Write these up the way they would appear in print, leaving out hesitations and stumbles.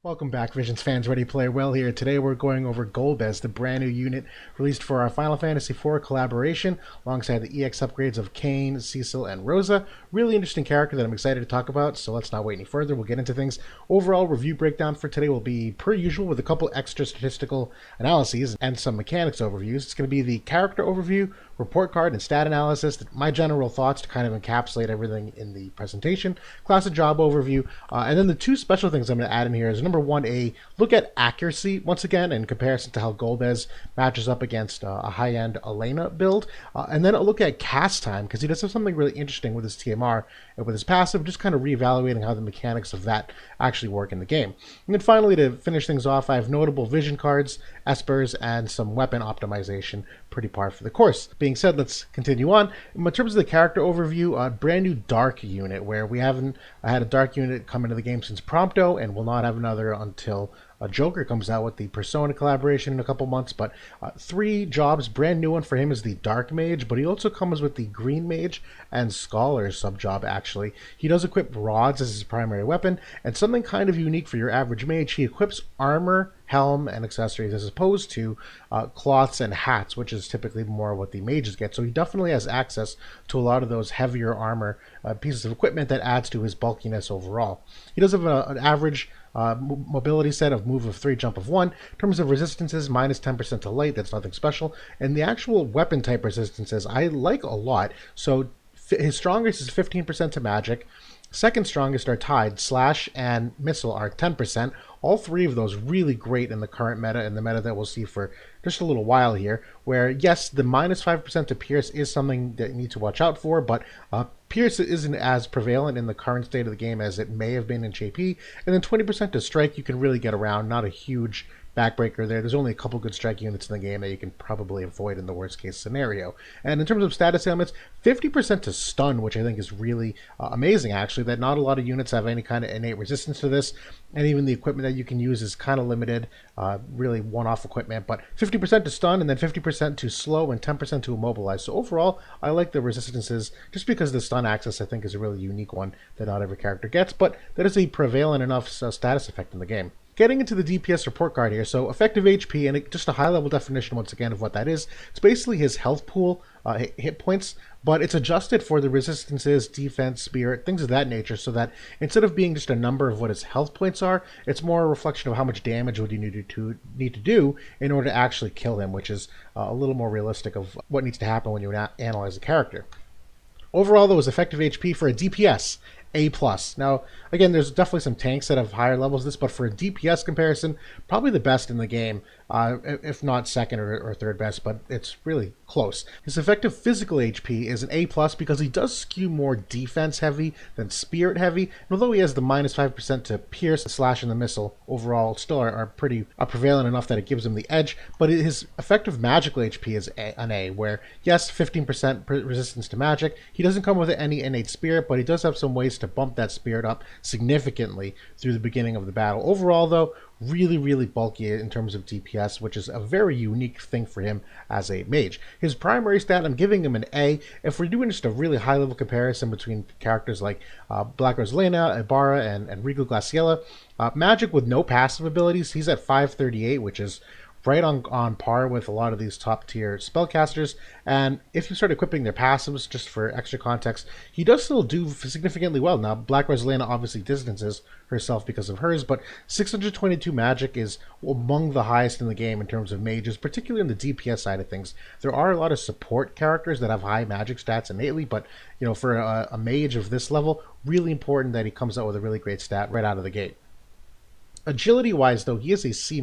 Welcome back, Visions fans. Ready to play well here. Today we're going over Golbez, the brand new unit released for our Final Fantasy IV collaboration, alongside the EX upgrades of Kain, Cecil, and Rosa. Really interesting character that I'm excited to talk about, so let's not wait any further. We'll get into things. Overall review breakdown for today will be per usual with a couple extra statistical analyses and some mechanics overviews. It's going to be the character overview, report card, and stat analysis, my general thoughts to kind of encapsulate everything in the presentation, class and job overview, and then the two special things I'm going to add in here is number one, a look at accuracy once again in comparison to how Golbez matches up against a high-end Elena build, and then a look at cast time, because he does have something really interesting with his TMR and with his passive, just kind of reevaluating how the mechanics of that actually work in the game. And then finally, to finish things off, I have notable vision cards, Espers, and some weapon optimization, pretty par for the course. Being said, let's continue on. In terms of the character overview, a brand new dark unit, where we haven't had a dark unit come into the game since Prompto, and will not have another until Joker comes out with the Persona collaboration in a couple months. But 3 jobs, brand new one for him is the Dark Mage, but he also comes with the Green Mage and Scholar sub-job, actually. He does equip rods as his primary weapon, and something kind of unique for your average mage, he equips armor, helm, and accessories as opposed to cloths and hats, which is typically more what the mages get. So he definitely has access to a lot of those heavier armor pieces of equipment that adds to his bulkiness overall. He does have an average mobility set of move of 3, jump of 1. In terms of resistances, minus 10% to light, that's nothing special. And the actual weapon type resistances I like a lot. So his strongest is 15% to magic. Second strongest are tied, slash and missile are 10%. All 3 of those really great in the current meta and the meta that we'll see for just a little while here, where yes, the minus 5% to pierce is something that you need to watch out for, but pierce isn't as prevalent in the current state of the game as it may have been in JP. And then 20% to strike you can really get around, not a huge backbreaker there. There's only a couple good strike units in the game that you can probably avoid in the worst case scenario. And in terms of status ailments, 50% to stun, which I think is really amazing actually, that not a lot of units have any kind of innate resistance to this, and even the equipment that you can use is kind of limited, really one-off equipment, but 50% to stun and then 50% to slow and 10% to immobilize. So overall, I like the resistances just because the stun axis I think is a really unique one that not every character gets, but that is a prevalent enough status effect in the game. Getting into the DPS report card here, so effective HP, and just a high-level definition once again of what that is. It's basically his health pool, hit points, but it's adjusted for the resistances, defense, spirit, things of that nature, so that instead of being just a number of what his health points are, it's more a reflection of how much damage would you need to do in order to actually kill him, which is a little more realistic of what needs to happen when you analyze a character. Overall, though, his effective HP for a DPS, A+. Now, again, there's definitely some tanks that have higher levels of this, but for a DPS comparison, probably the best in the game, if not second or third best, but it's really close. His effective physical HP is an A+, because he does skew more defense heavy than spirit heavy, and although he has the minus 5% to pierce, slash, and the missile, overall still are pretty prevalent enough that it gives him the edge, but his effective magical HP is an A, where, yes, 15% resistance to magic. He doesn't come with any innate spirit, but he does have some ways to bump that spirit up significantly through the beginning of the battle. Overall, though, really bulky in terms of DPS, which is a very unique thing for him as a mage. His primary stat, I'm giving him an A. If we're doing just a really high-level comparison between characters like Black Rose Elena, Ibarra, and Regal Glaciella, magic with no passive abilities, he's at 538, which is right on par with a lot of these top tier spellcasters. And if you start equipping their passives, just for extra context, he does still do significantly well. Now, Black Rosalina obviously distances herself because of hers, but 622 magic is among the highest in the game in terms of mages, particularly in the DPS side of things. There are a lot of support characters that have high magic stats innately, but for a mage of this level, really important that he comes out with a really great stat right out of the gate. Agility-wise, though, he is a C-.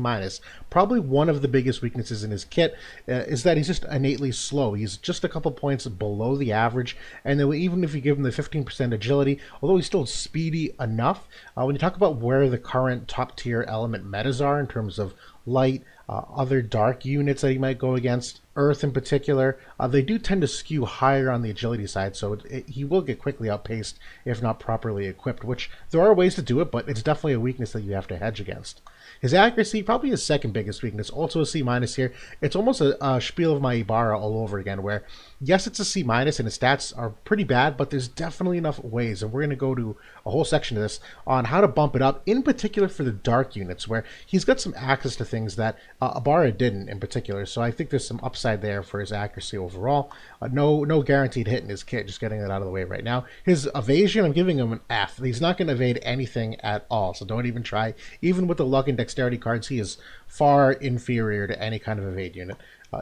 Probably one of the biggest weaknesses in his kit is that he's just innately slow. He's just a couple points below the average, and then even if you give him the 15% agility, although he's still speedy enough, when you talk about where the current top-tier element metas are in terms of light, other dark units that he might go against, Earth in particular, they do tend to skew higher on the agility side, so he will get quickly outpaced if not properly equipped, which there are ways to do it, but it's definitely a weakness that you have to hedge against. His accuracy, probably his second biggest weakness, also a C minus here. It's almost a Spiel of my Ibarra all over again, where yes, it's a C minus and his stats are pretty bad, but there's definitely enough ways, and we're going to go to a whole section of this on how to bump it up, in particular for the dark units, where he's got some access to things that Ibarra didn't in particular. So I think there's some upside there for his accuracy overall. No guaranteed hit in his kit, just getting that out of the way right now. His evasion, I'm giving him an F. He's not going to evade anything at all, so don't even try. Even with the luck and dexterity cards, he is far inferior to any kind of evade unit.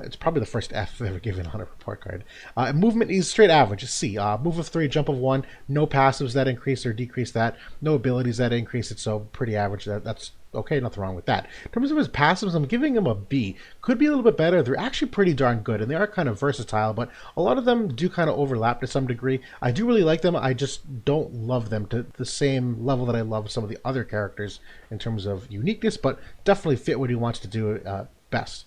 It's probably the first F I've ever given on a report card. Movement is straight average, C. Move of 3, jump of 1, no passives that increase or decrease that, no abilities that increase it, so pretty average. That's okay, nothing wrong with that. In terms of his passives, I'm giving him a B. Could be a little bit better. They're actually pretty darn good, and they are kind of versatile, but a lot of them do kind of overlap to some degree. I do really like them. I just don't love them to the same level that I love some of the other characters in terms of uniqueness, but definitely fit what he wants to do best.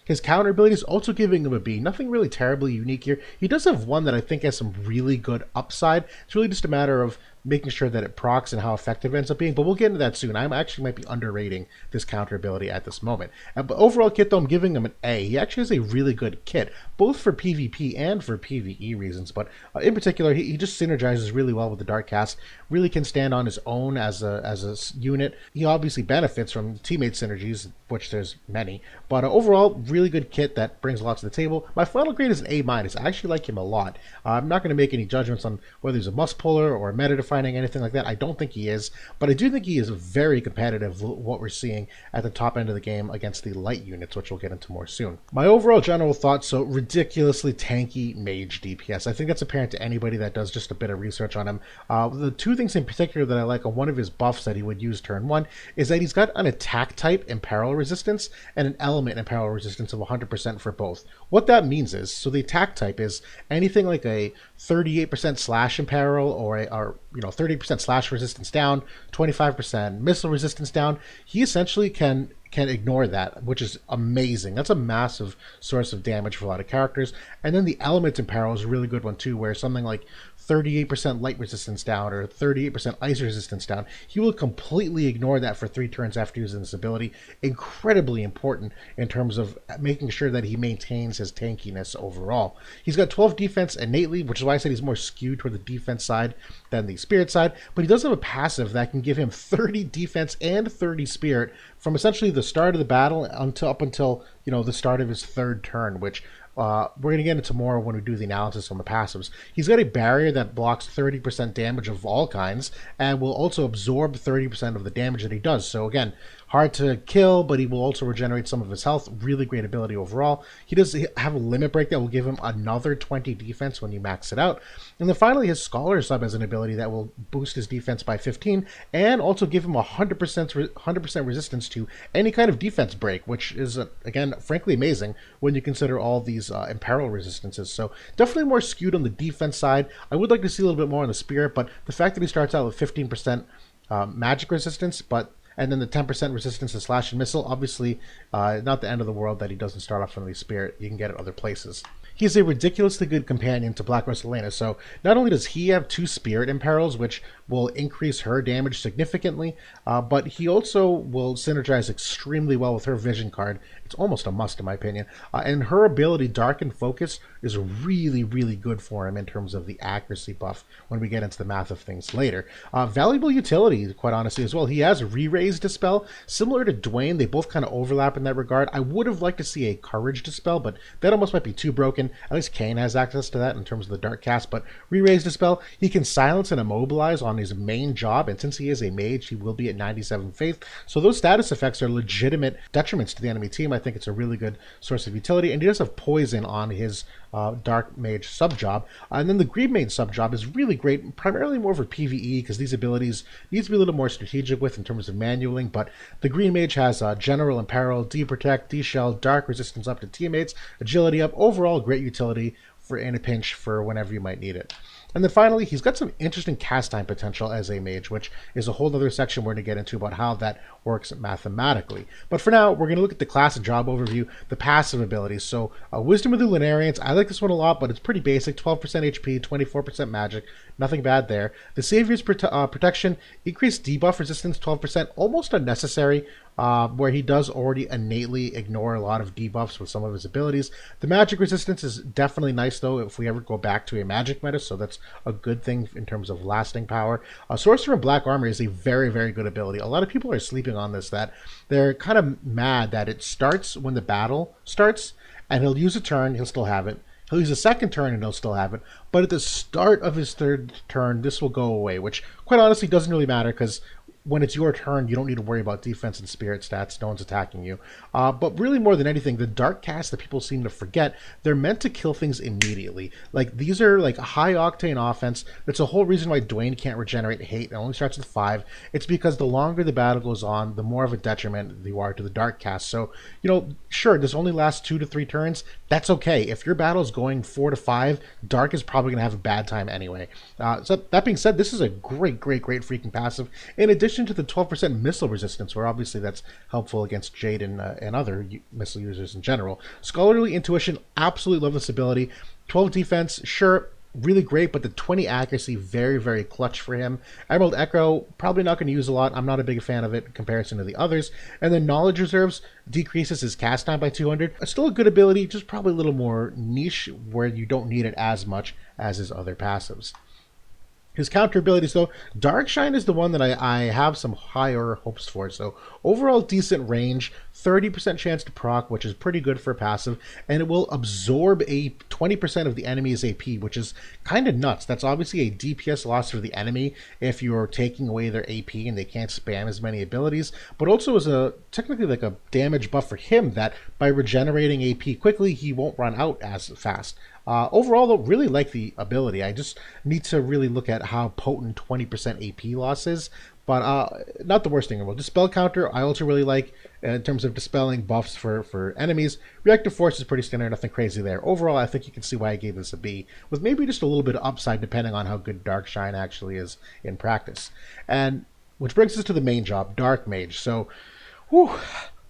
His counter ability is also giving him a B. Nothing really terribly unique here. He does have one that I think has some really good upside. It's really just a matter of making sure that it procs and how effective it ends up being, but we'll get into that soon. I actually might be underrating this counter ability at this moment. But overall kit, though, I'm giving him an A. He actually has a really good kit, both for PvP and for PvE reasons, but in particular, he just synergizes really well with the Dark Cast, really can stand on his own as a unit. He obviously benefits from teammate synergies, which there's many, but overall, really good kit that brings a lot to the table. My final grade is an A-. I actually like him a lot. I'm not going to make any judgments on whether he's a must puller or a meta defining, anything like that. I don't think he is, but I do think he is very competitive, what we're seeing at the top end of the game against the light units, which we'll get into more soon. My overall general thoughts, so ridiculously tanky mage DPS. I think that's apparent to anybody that does just a bit of research on him. The two things in particular that I like on one of his buffs that he would use turn 1 is that he's got an attack type imperil resistance and an element imperil resistance of 100% for both. What that means is, so the attack type is anything like a 38% slash imperil or 30% slash resistance down, 25% missile resistance down. He essentially can ignore that, which is amazing. That's a massive source of damage for a lot of characters. And then the element imperil is a really good one too, where something like 38% light resistance down or 38% ice resistance down, he will completely ignore that for 3 turns after using this ability. Incredibly important in terms of making sure that he maintains his tankiness overall. He's got 12 defense innately, which is why I said he's more skewed toward the defense side than the spirit side, but he does have a passive that can give him 30 defense and 30 spirit from essentially the start of the battle up until the start of his 3rd turn, which we're going to get into more when we do the analysis on the passives. He's got a barrier that blocks 30% damage of all kinds and will also absorb 30% of the damage that he does. So again, hard to kill, but he will also regenerate some of his health. Really great ability overall. He does have a limit break that will give him another 20 defense when you max it out. And then finally, his Scholar sub has an ability that will boost his defense by 15 and also give him 100% resistance to any kind of defense break, which is, again, frankly amazing when you consider all these imperil resistances. So definitely more skewed on the defense side. I would like to see a little bit more on the spirit, but the fact that he starts out with 15% magic resistance, and then the 10% resistance to slash and missile, obviously not the end of the world that he doesn't start off on the spirit. You can get it other places. He is a ridiculously good companion to Black Rose Elena, so not only does he have 2 spirit imperils, which will increase her damage significantly, but he also will synergize extremely well with her vision card. It's almost a must in my opinion, and her ability Dark and Focus is really, really good for him in terms of the accuracy buff when we get into the math of things later. Valuable utility, quite honestly, as well. He has Re-Raise Dispel, similar to Dwayne. They both kind of overlap in that regard. I would have liked to see a Courage Dispel, but that almost might be too broken. At least Kane has access to that in terms of the Dark Cast, but Re-Raise Dispel, he can silence and immobilize on his main job, and since he is a mage, he will be at 97 faith, so those status effects are legitimate detriments to the enemy team. I think it's a really good source of utility, and he does have poison on his Dark Mage sub-job, and then the Green Mage sub-job is really great, primarily more for PvE, because these abilities need to be a little more strategic with in terms of manualing, but the Green Mage has General Imperil, D-Protect, D-Shell, Dark Resistance up to teammates, Agility up, overall great utility for in a pinch for whenever you might need it. And then finally, he's got some interesting cast time potential as a mage, which is a whole other section we're going to get into about how that works mathematically. But for now, we're going to look at the class and job overview, the passive abilities. So Wisdom of the Lunarians, I like this one a lot, but it's pretty basic, 12% HP, 24% magic, nothing bad there. The Savior's Protection, increased debuff resistance 12%, almost unnecessary. where he does already innately ignore a lot of debuffs with some of his abilities. The magic resistance is definitely nice, though, if we ever go back to a magic meta, so that's a good thing in terms of lasting power. Sorcerer in Black Armor is a very, very good ability. A lot of people are sleeping on this, that they're kind of mad that it starts when the battle starts, and he'll use a turn, he'll still have it. He'll use a second turn and he'll still have it. But at the start of his third turn, this will go away, which quite honestly doesn't really matter because when it's your turn, you don't need to worry about defense and spirit stats. No one's attacking you. But really, more than anything, the dark casts that people seem to forget, they're meant to kill things immediately. Like, these are like a high octane offense. That's the whole reason why Dwayne can't regenerate hate. It only starts with 5. It's because the longer the battle goes on, the more of a detriment you are to the dark cast. So, sure, this only lasts 2 to 3 turns. That's okay. If your battle's going 4 to 5, dark is probably going to have a bad time anyway. So that being said, this is a great freaking passive. In addition to the 12% missile resistance, where obviously that's helpful against Jade and other missile users in general. Scholarly Intuition, absolutely love this ability. 12 defense, sure, really great, but the 20 accuracy, very clutch for him. Emerald Echo, probably not going to use a lot. I'm not a big fan of it in comparison to the others. And then Knowledge Reserves decreases his cast time by 200. It's still a good ability, just probably a little more niche, where you don't need it as much as his other passives. His counter abilities, though, Dark Shine is the one that I have some higher hopes for. So overall decent range, 30% chance to proc, which is pretty good for a passive, and it will absorb a 20% of the enemy's AP, which is kind of nuts. That's obviously a DPS loss for the enemy if you're taking away their AP and they can't spam as many abilities, but also is technically like a damage buff for him that by regenerating AP quickly, he won't run out as fast. Overall, though, really like the ability. I just need to really look at how potent 20% AP loss is, but not the worst thing in the world. Dispel counter, I also really like in terms of dispelling buffs for enemies. Reactive Force is pretty standard, nothing crazy there. Overall, I think you can see why I gave this a B, with maybe just a little bit of upside depending on how good Dark Shine actually is in practice. And which brings us to the main job, Dark Mage. So, whew,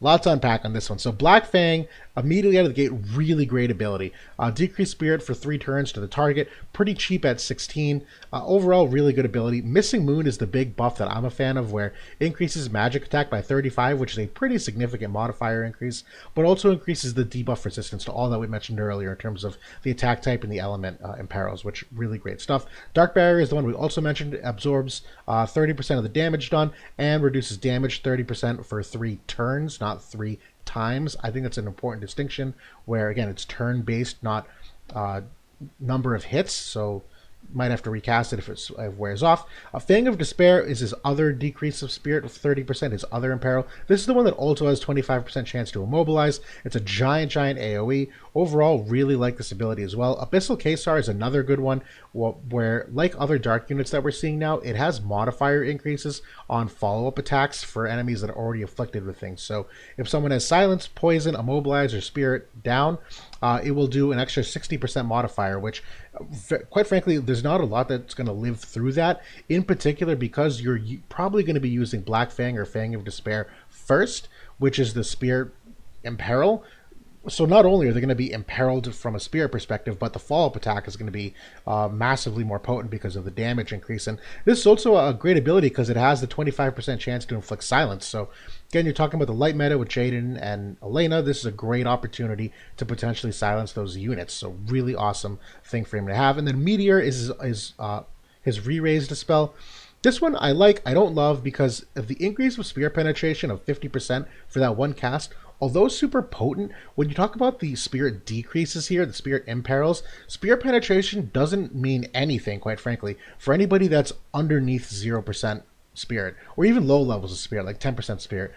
lots to unpack on this one. So Black Fang, immediately out of the gate, really great ability. Decrease Spirit for 3 turns to the target, pretty cheap at 16. Overall, really good ability. Missing Moon is the big buff that I'm a fan of, where it increases magic attack by 35, which is a pretty significant modifier increase, but also increases the debuff resistance to all that we mentioned earlier in terms of the attack type and the element imperils, which really great stuff. Dark Barrier is the one we also mentioned. It absorbs 30% of the damage done and reduces damage 30% for 3 turns, not 3 times. I think that's an important distinction where, again, it's turn-based, not number of hits, so might have to recast it if it wears off. A Fang of Despair is his other decrease of spirit of 30%, his other imperil. This is the one that also has 25% chance to immobilize. It's a giant AoE. Overall, really like this ability as well. Abyssal Kesar is another good one where, like other dark units that we're seeing now, it has modifier increases on follow-up attacks for enemies that are already afflicted with things. So if someone has Silence, Poison, Immobilize, or Spirit down, it will do an extra 60% modifier, which, quite frankly, there's not a lot that's going to live through that, in particular because you're probably going to be using Black Fang or Fang of Despair first, which is the Spirit Imperil. So not only are they going to be imperiled from a spirit perspective, but the follow-up attack is going to be massively more potent because of the damage increase. And this is also a great ability because it has the 25% chance to inflict silence. So again, you're talking about the light meta with Jaden and Elena. This is a great opportunity to potentially silence those units. So really awesome thing for him to have. And then Meteor is his re-raised spell. This one I like, I don't love, because of the increase of spirit penetration of 50% for that one cast. Although super potent, when you talk about the spirit decreases here, the spirit imperils, spirit penetration doesn't mean anything, quite frankly, for anybody that's underneath 0% spirit, or even low levels of spirit, like 10% spirit.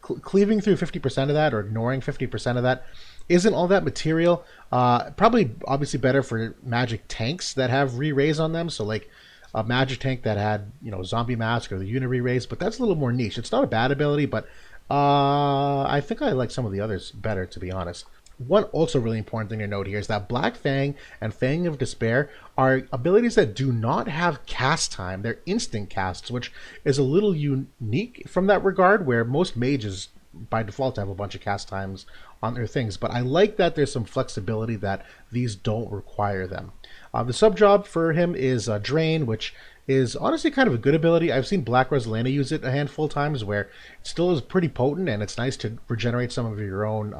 Cleaving through 50% of that, or ignoring 50% of that, isn't all that material. Probably, obviously, better for magic tanks that have re-raise on them, so like a magic tank that had, Zombie Mask or the Unit re-raise, but that's a little more niche. It's not a bad ability, but I think I like some of the others better, to be honest. One also really important thing to note here is that Black Fang and Fang of Despair are abilities that do not have cast time. They're instant casts, which is a little unique from that regard, where most mages by default have a bunch of cast times on their things. But I like that there's some flexibility that these don't require them. The sub job for him is Drain, which is honestly kind of a good ability. I've seen Black Rose Elena use it a handful of times where it still is pretty potent, and it's nice to regenerate some of your own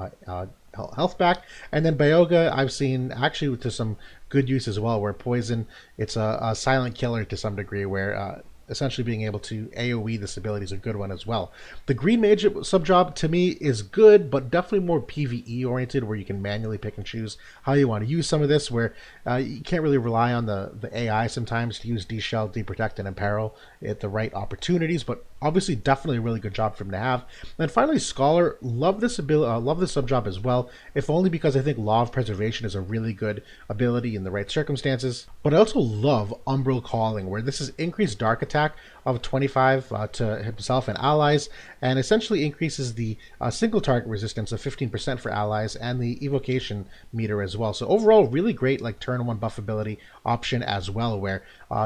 health back. And then Byoga, I've seen actually to some good use as well, where poison, it's a silent killer to some degree, where essentially being able to AoE this ability is a good one as well. The Green Mage subjob to me is good, but definitely more PvE oriented, where you can manually pick and choose how you want to use some of this, where you can't really rely on the AI sometimes to use D-Shell, D-Protect, and Imperil at the right opportunities, but obviously definitely a really good job for him to have. And finally, Scholar, love this ability, love this subjob as well, if only because I think Law of Preservation is a really good ability in the right circumstances. But I also love Umbral Calling, where this is increased dark attack of 25 to himself and allies, and essentially increases the single target resistance of 15% for allies and the evocation meter as well. So overall, really great like turn 1 buff ability option as well, where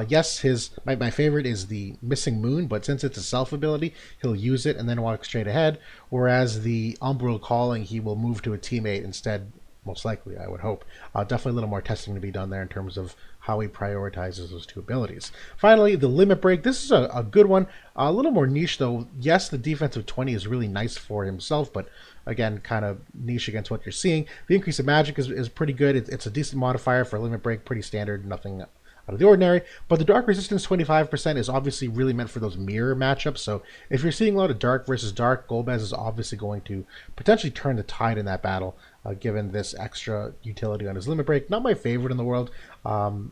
yes, my favorite is the Missing Moon, but since it's a self ability, he'll use it and then walk straight ahead, whereas the Umbral Calling, he will move to a teammate instead, most likely, I would hope. Definitely a little more testing to be done there in terms of how he prioritizes those two abilities. Finally, the Limit Break. This is a good one. A little more niche, though. Yes, the defensive 20 is really nice for himself, but again, kind of niche against what you're seeing. The increase of magic is pretty good. It's a decent modifier for Limit Break, pretty standard, nothing out of the ordinary. But the Dark Resistance 25% is obviously really meant for those mirror matchups. So if you're seeing a lot of Dark versus Dark, Golbez is obviously going to potentially turn the tide in that battle, given this extra utility on his Limit Break. Not my favorite in the world. I'll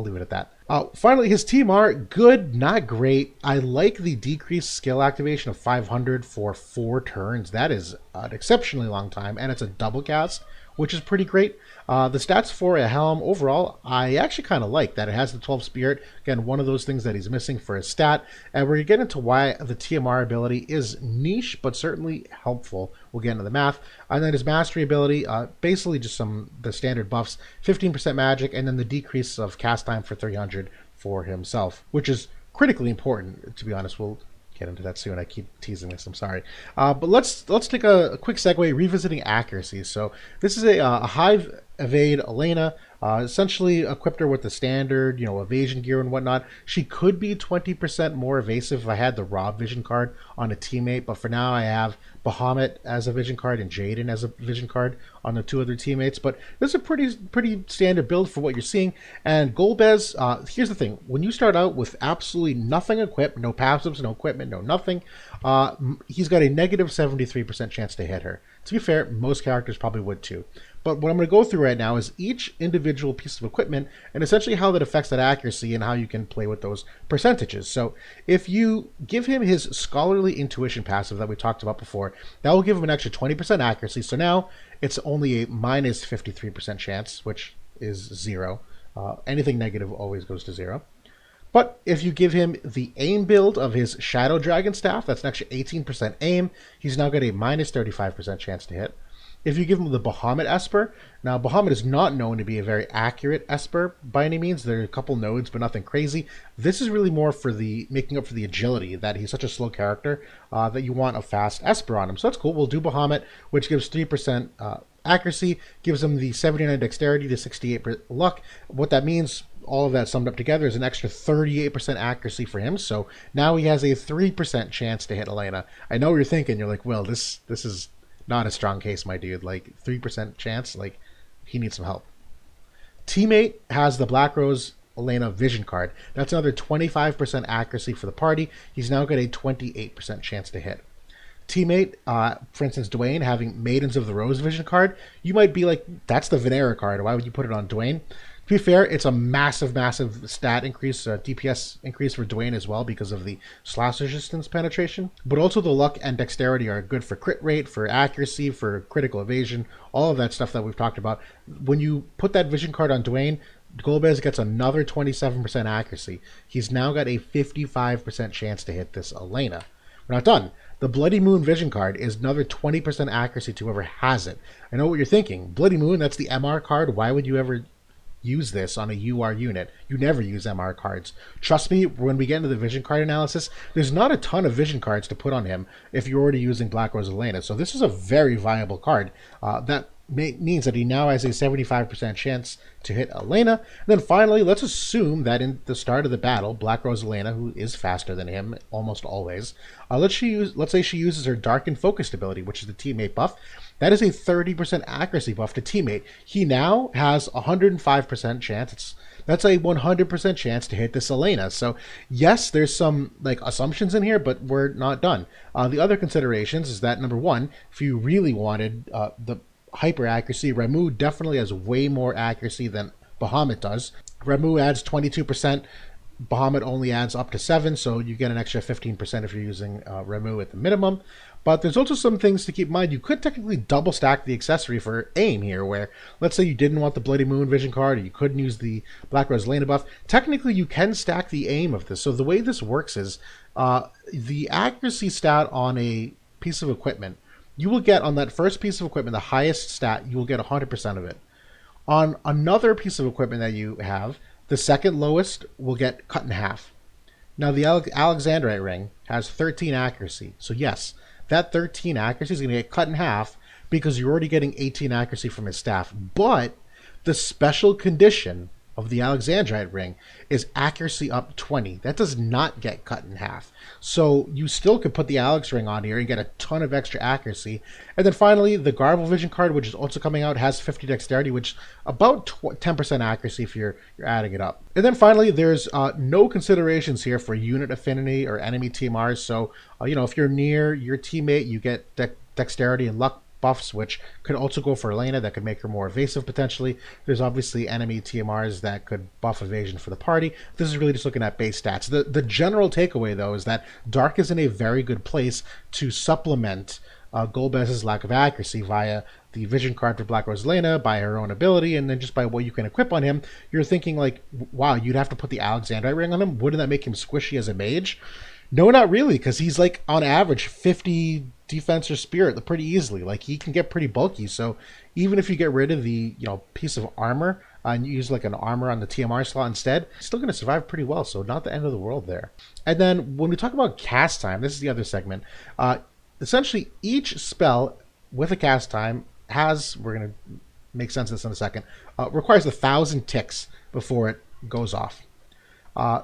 leave it at that. Finally, his TMR, good, not great. I like the decreased skill activation of 500 for 4 turns. That is an exceptionally long time, and it's a double cast, which is pretty great. The stats for a Helm overall, I actually kind of like that. It has the 12 Spirit. Again, one of those things that he's missing for his stat. And we're going to get into why the TMR ability is niche, but certainly helpful. We'll get into the math. And then his Mastery ability, basically just the standard buffs, 15% magic, and then the decrease of cast time for 300 for himself, which is critically important, to be honest. We'll get into that soon. I keep teasing this. I'm sorry. But let's take a quick segue, revisiting accuracy. So this is a high evade Elena. Essentially equipped her with the standard, evasion gear and whatnot. She could be 20% more evasive if I had the Rob vision card on a teammate, but for now I have Bahamut as a vision card and Jaden as a vision card on the 2 other teammates. But this is a pretty standard build for what you're seeing. And Golbez, here's the thing: when you start out with absolutely nothing equipped, no passives, no equipment, no nothing, he's got a negative 73% chance to hit her. To be fair, most characters probably would too. But what I'm going to go through right now is each individual piece of equipment and essentially how that affects that accuracy and how you can play with those percentages. So if you give him his Scholarly Intuition passive that we talked about before, that will give him an extra 20% accuracy. So now it's only a minus 53% chance, which is 0. Anything negative always goes to 0. But if you give him the aim build of his Shadow Dragon Staff, that's an extra 18% aim. He's now got a minus 35% chance to hit. If you give him the Bahamut Esper, now Bahamut is not known to be a very accurate Esper by any means. There are a couple nodes, but nothing crazy. This is really more for the making up for the agility, that he's such a slow character that you want a fast Esper on him. So that's cool. We'll do Bahamut, which gives 3% accuracy, gives him the 79 dexterity to 68 luck. What that means, all of that summed up together, is an extra 38% accuracy for him. So now he has a 3% chance to hit Elena. I know what you're thinking. You're like, well, this is not a strong case, my dude. Like 3% chance, like he needs some help. Teammate has the Black Rose Elena vision card. That's another 25% accuracy for the party. He's now got a 28% chance to hit. Teammate, for instance, Dwayne, having Maidens of the Rose vision card, you might be like, that's the Venera card. Why would you put it on Dwayne? To be fair, it's a massive stat increase, DPS increase for Dwayne as well because of the slash resistance penetration. But also the luck and dexterity are good for crit rate, for accuracy, for critical evasion, all of that stuff that we've talked about. When you put that vision card on Dwayne, Golbez gets another 27% accuracy. He's now got a 55% chance to hit this Elena. We're not done. The Bloody Moon vision card is another 20% accuracy to whoever has it. I know what you're thinking. Bloody Moon, that's the MR card. Why would you ever use this on a UR unit? You never use MR cards. Trust me, when we get into the vision card analysis, there's not a ton of vision cards to put on him if you're already using Black Rose Elena. So this is a very viable card that means that he now has a 75% chance to hit Elena. And then finally, let's assume that in the start of the battle, Black Rose Elena, who is faster than him almost always, let's say she uses her Dark and Focused ability, which is the teammate buff. That is a 30% accuracy buff to teammate. He now has a 105% chance. That's a 100% chance to hit this Elena. So yes, there's some like assumptions in here, but we're not done. The other considerations is that number one, if you really wanted the hyper accuracy, Ramuh definitely has way more accuracy than Bahamut does. Ramuh adds 22%. Bahamut only adds up to 7, so you get an extra 15% if you're using Ramuh at the minimum. But there's also some things to keep in mind. You could technically double stack the accessory for aim here, where let's say you didn't want the Bloody Moon vision card, or you couldn't use the Black Rose Elena buff. Technically, you can stack the aim of this. So the way this works is the accuracy stat on a piece of equipment, you will get on that first piece of equipment, the highest stat, you will get 100% of it. On another piece of equipment that you have, the second lowest will get cut in half. Now, the Alexandrite ring has 13 accuracy. So yes, that 13 accuracy is going to get cut in half because you're already getting 18 accuracy from his staff. But the special condition of the Alexandrite ring is accuracy up 20. That does not get cut in half. So you still could put the Alex ring on here and get a ton of extra accuracy. And then finally, the Garble vision card, which is also coming out, has 50 dexterity, which about 10% accuracy if you're adding it up. And then finally, there's no considerations here for unit affinity or enemy TMRs. So, if you're near your teammate, you get dexterity and luck buffs, which could also go for Elena. That could make her more evasive potentially. There's obviously enemy TMRs that could buff evasion for the party. This is really just looking at base stats. The general takeaway, though, is that Dark is in a very good place to supplement Golbez's lack of accuracy via the vision card for Black Rose Elena, by her own ability, and then just by what you can equip on him. You're thinking like, wow, you'd have to put the Alexandrite ring on him? Wouldn't that make him squishy as a mage? No, not really, because he's like on average 50 defense or spirit pretty easily. Like, he can get pretty bulky. So even if you get rid of the piece of armor and you use like an armor on the TMR slot instead, he's still going to survive pretty well. So not the end of the world there. And then when we talk about cast time, this is the other segment. Essentially, each spell with a cast time has, we're going to make sense of this in a second, requires 1,000 ticks before it goes off.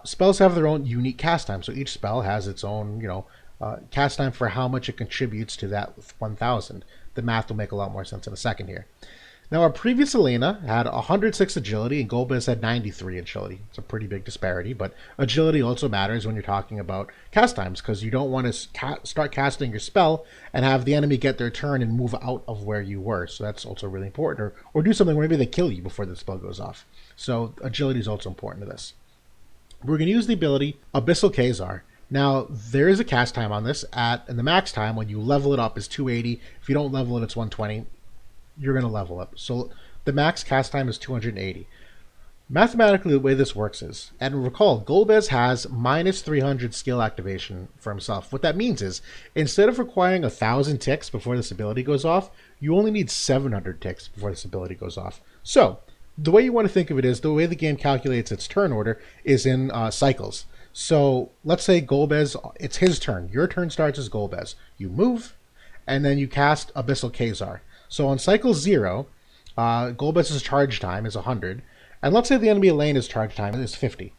Spells have their own unique cast time, so each spell has its own, cast time for how much it contributes to that 1,000. The math will make a lot more sense in a second here. Now, our previous Elena had 106 agility, and Golbez had 93 agility. It's a pretty big disparity, but agility also matters when you're talking about cast times, because you don't want to start casting your spell and have the enemy get their turn and move out of where you were. So that's also really important. Or do something where maybe they kill you before the spell goes off. So agility is also important to this. We're going to use the ability Abyssal Khazar. Now, there is a cast time on this, and the max time when you level it up is 280. If you don't level it, it's 120. You're going to level up. So the max cast time is 280. Mathematically, the way this works is, and recall, Golbez has minus 300 skill activation for himself. What that means is, instead of requiring 1,000 ticks before this ability goes off, you only need 700 ticks before this ability goes off. So, the way you want to think of it is, the way the game calculates its turn order is in cycles. So let's say Golbez, it's his turn. Your turn starts as Golbez. You move, and then you cast Abyssal Khazar. So on cycle 0, Golbez's charge time is 100, and let's say the enemy Elena's charge time is 50.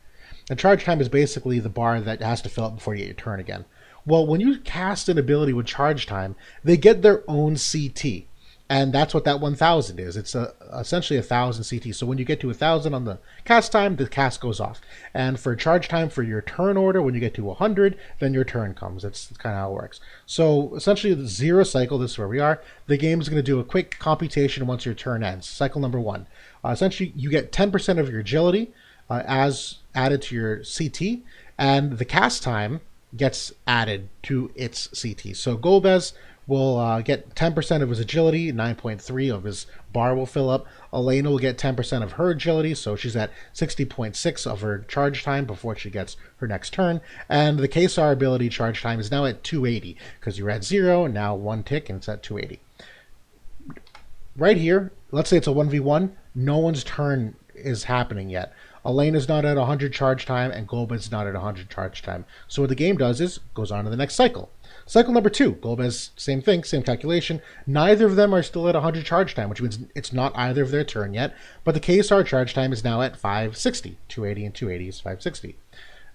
And charge time is basically the bar that has to fill up before you get your turn again. Well, when you cast an ability with charge time, they get their own CT. And that's what that 1,000 is. It's essentially 1,000 CT. So when you get to 1,000 on the cast time, the cast goes off. And for charge time for your turn order, when you get to 100, then your turn comes. That's kind of how it works. So essentially, the 0 cycle, this is where we are. The game is going to do a quick computation once your turn ends. Cycle number 1. Essentially, you get 10% of your agility as added to your CT, and the cast time gets added to its CT. So Golbez will get 10% of his agility, 9.3 of his bar will fill up. Elena will get 10% of her agility, so she's at 60.6 of her charge time before she gets her next turn. And the Khazar ability charge time is now at 280, because you're at 0, and now 1 tick, and it's at 280. Right here, let's say it's a 1v1, no one's turn is happening yet. Elena's not at 100 charge time, and Golbez's not at 100 charge time. So what the game does is, goes on to the next cycle. Cycle number 2, Golbez, same thing, same calculation. Neither of them are still at 100 charge time, which means it's not either of their turn yet, but the KSR charge time is now at 560. 280 and 280 is 560.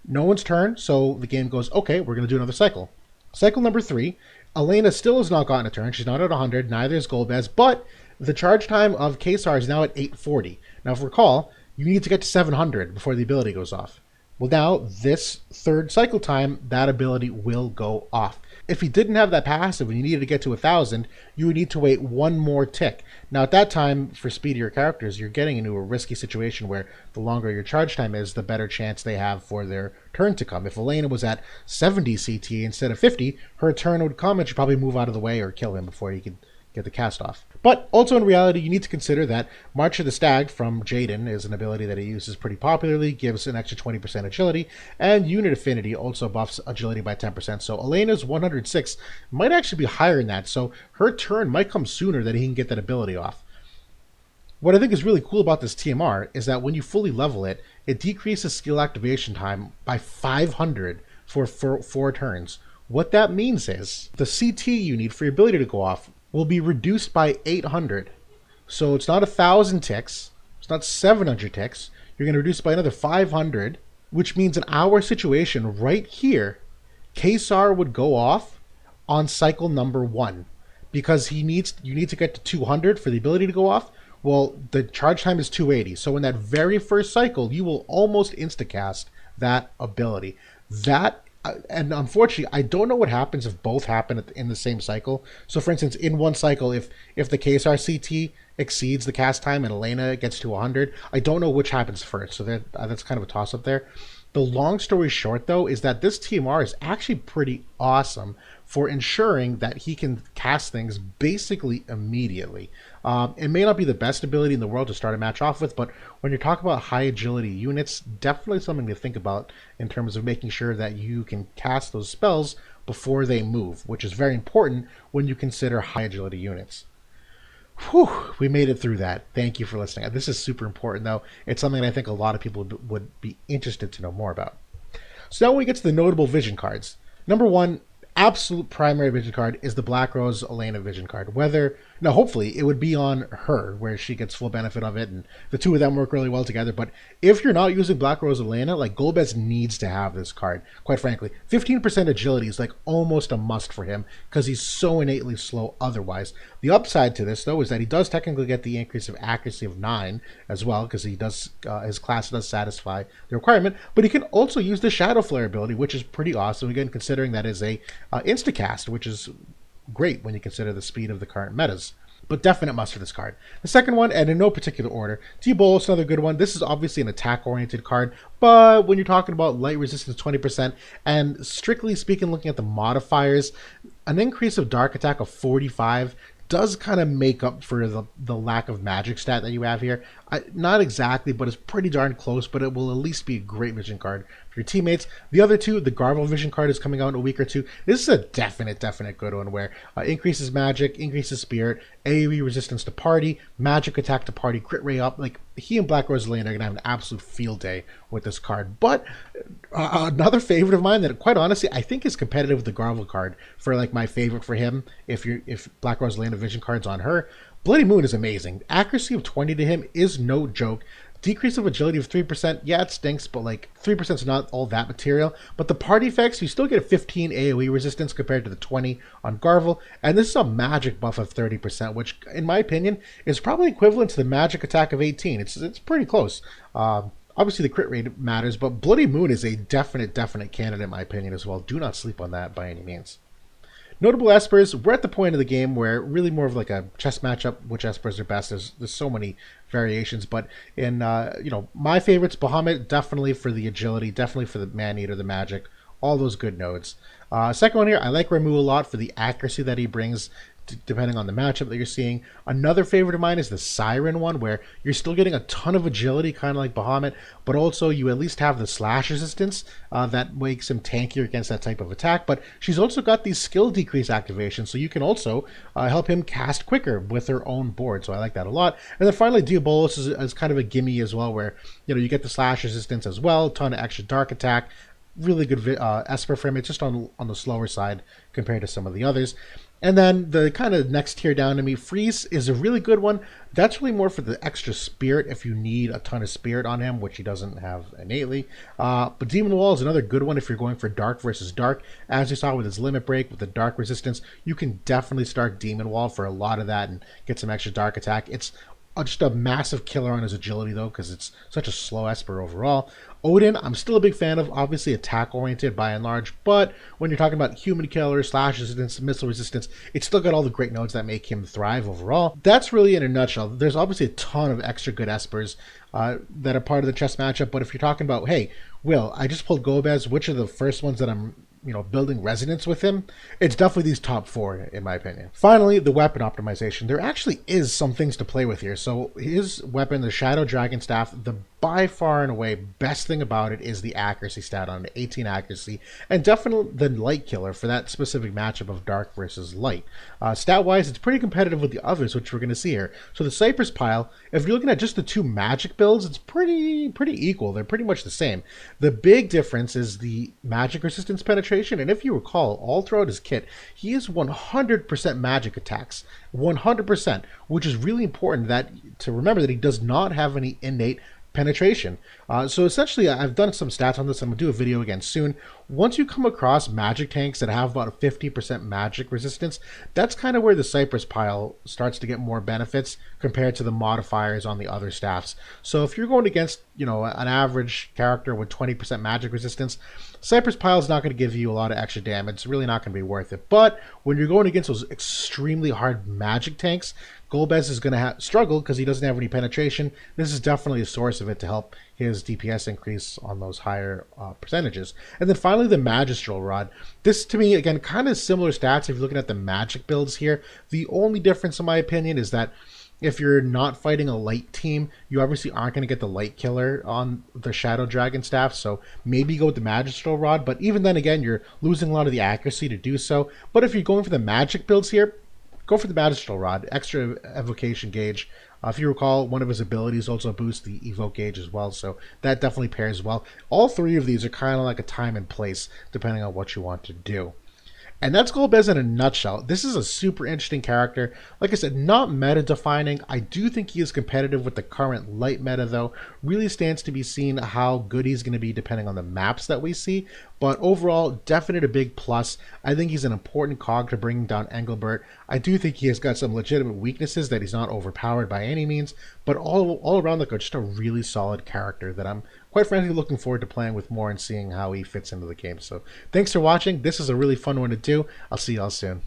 No one's turn, so the game goes, okay, we're going to do another cycle. Cycle number 3, Elena still has not gotten a turn. She's not at 100, neither is Golbez, but the charge time of KSR is now at 840. Now, if you recall, you need to get to 700 before the ability goes off. Well, now, this third cycle time, that ability will go off. If he didn't have that passive and you needed to get to 1,000, you would need to wait one more tick. Now, at that time, for speedier characters, you're getting into a risky situation where the longer your charge time is, the better chance they have for their turn to come. If Elena was at 70 CT instead of 50, her turn would come and she'd probably move out of the way or kill him before he could get the cast off. But also in reality, you need to consider that March of the Stag from Jaden is an ability that he uses pretty popularly, gives an extra 20% agility, and Unit Affinity also buffs agility by 10%. So Elena's 106 might actually be higher than that, so her turn might come sooner that he can get that ability off. What I think is really cool about this TMR is that when you fully level it, it decreases skill activation time by 500 for 4 turns. What that means is the CT you need for your ability to go off will be reduced by 800. So it's not 1,000 ticks, it's not 700 ticks, you're going to reduce it by another 500, which means in our situation right here, KSAR would go off on cycle number 1 because you need to get to 200 for the ability to go off. Well, the charge time is 280, so in that very first cycle, you will almost instacast that ability. And unfortunately, I don't know what happens if both happen in the same cycle. So for instance, in one cycle, if the KSR CT exceeds the cast time and Elena gets to 100, I don't know which happens first. So that's kind of a toss-up there. The long story short, though, is that this TMR is actually pretty awesome for ensuring that he can cast things basically immediately. It may not be the best ability in the world to start a match off with, but when you're talking about high agility units, definitely something to think about in terms of making sure that you can cast those spells before they move, which is very important when you consider high agility units. Whew, we made it through that. Thank you for listening. This is super important, though. It's something that I think a lot of people would be interested to know more about. So now when we get to the notable vision cards. Number 1, absolute primary vision card is the Black Rose Elena vision card. Hopefully it would be on her where she gets full benefit of it and the two of them work really well together. But if you're not using Black Rose Elena, like Golbez needs to have this card, quite frankly. 15% agility is like almost a must for him because he's so innately slow otherwise. The upside to this, though, is that he does technically get the increase of accuracy of 9 as well because he does his class does satisfy the requirement, but he can also use the Shadow Flare ability, which is pretty awesome, again, considering that is a instacast, which is great when you consider the speed of the current metas. But definite must for this card. The second one, and in no particular order, T-Bolus, another good one. This is obviously an attack-oriented card, but when you're talking about light resistance 20%, and strictly speaking, looking at the modifiers, an increase of dark attack of 45 does kind of make up for the lack of magic stat that you have here. Not exactly, but it's pretty darn close, but it will at least be a great vision card for your teammates. The other two, the Garvel vision card is coming out in a week or two. This is a definite good one where increases magic, increases spirit, AoE resistance to party, magic attack to party, crit rate up. Like, he and Black Rose Elena are going to have an absolute field day with this card. But another favorite of mine that, quite honestly, I think is competitive with the Garvel card for like my favorite for him, if Black Rose Elena vision card's on her, Bloody Moon is amazing. Accuracy of 20 to him is no joke. Decrease of agility of 3%, yeah, it stinks, but like 3% is not all that material. But the party effects, you still get a 15 AoE resistance compared to the 20 on Garvel, and this is a magic buff of 30%, which, in my opinion, is probably equivalent to the magic attack of 18. It's pretty close. Obviously, the crit rate matters, but Bloody Moon is a definite candidate, in my opinion, as well. Do not sleep on that by any means. Notable Espers, we're at the point of the game where really more of like a chess matchup, which Espers are best. There's so many variations, but in my favorites, Bahamut, definitely for the agility, definitely for the Man-Eater, the magic, all those good nodes. Second one here, I like Ramu a lot for the accuracy that he brings, depending on the matchup that you're seeing. Another favorite of mine is the Siren one, where you're still getting a ton of agility, kind of like Bahamut, but also you at least have the slash resistance that makes him tankier against that type of attack. But she's also got these skill decrease activations, so you can also help him cast quicker with her own board. So I like that a lot. And then finally, Diabolus is kind of a gimme as well, where you get the slash resistance as well, ton of extra dark attack. really good Esper frame. It's just on the slower side compared to some of the others. And then the kind of next tier down to me, Freeze is a really good one. That's really more for the extra spirit if you need a ton of spirit on him, which he doesn't have innately. But Demon Wall is another good one if you're going for dark versus dark. As you saw with his limit break, with the dark resistance, you can definitely start Demon Wall for a lot of that and get some extra dark attack. It's just a massive killer on his agility, though, because it's such a slow Esper overall. Odin, I'm still a big fan of, obviously attack-oriented by and large, but when you're talking about human killer, slash resistance, missile resistance, it's still got all the great nodes that make him thrive overall. That's really in a nutshell. There's obviously a ton of extra good Espers that are part of the chess matchup, but if you're talking about, hey, Will, I just pulled Golbez, which are the first ones that I'm building resonance with him, it's definitely these top 4 in my opinion. Finally, the weapon optimization. There actually is some things to play with here. So his weapon, the Shadow Dragon Staff, the by far and away best thing about it is the accuracy stat on it, 18 accuracy, and definitely the light killer for that specific matchup of dark versus light. Stat-wise, it's pretty competitive with the others, which we're going to see here. So the Cypress Pile, if you're looking at just the 2 magic builds, it's pretty equal. They're pretty much the same. The big difference is the magic resistance penetration, and if you recall, all throughout his kit, he is 100% magic attacks. 100%, which is really important to remember that he does not have any innate penetration. So essentially, I've done some stats on this. I'm going to do a video again soon. Once you come across magic tanks that have about a 50% magic resistance, that's kind of where the Cypress Pile starts to get more benefits compared to the modifiers on the other staffs. So if you're going against, an average character with 20% magic resistance, Cypress Pile is not going to give you a lot of extra damage. It's really not going to be worth it. But when you're going against those extremely hard magic tanks, Golbez is going to struggle because he doesn't have any penetration. This is definitely a source of it to help his DPS increase on those higher percentages. And then finally, the Magistral Rod. This, to me, again, kind of similar stats if you're looking at the magic builds here. The only difference, in my opinion, is that if you're not fighting a light team, you obviously aren't going to get the light killer on the Shadow Dragon Staff, so maybe go with the Magistral Rod, but even then, again, you're losing a lot of the accuracy to do so. But if you're going for the magic builds here, go for the Magistral Rod, extra evocation gauge. If you recall, one of his abilities also boosts the evoke gauge as well, so that definitely pairs well. All 3 of these are kind of like a time and place, depending on what you want to do. And that's Golbez in a nutshell. This is a super interesting character. Like I said, not meta-defining. I do think he is competitive with the current light meta, though. Really stands to be seen how good he's going to be depending on the maps that we see. But overall, definite a big plus. I think he's an important cog to bringing down Engelbert. I do think he has got some legitimate weaknesses, that he's not overpowered by any means. But all around, like, just a really solid character that I'm quite frankly looking forward to playing with more and seeing how he fits into the game. So thanks for watching. This is a really fun one to do. I'll see y'all soon.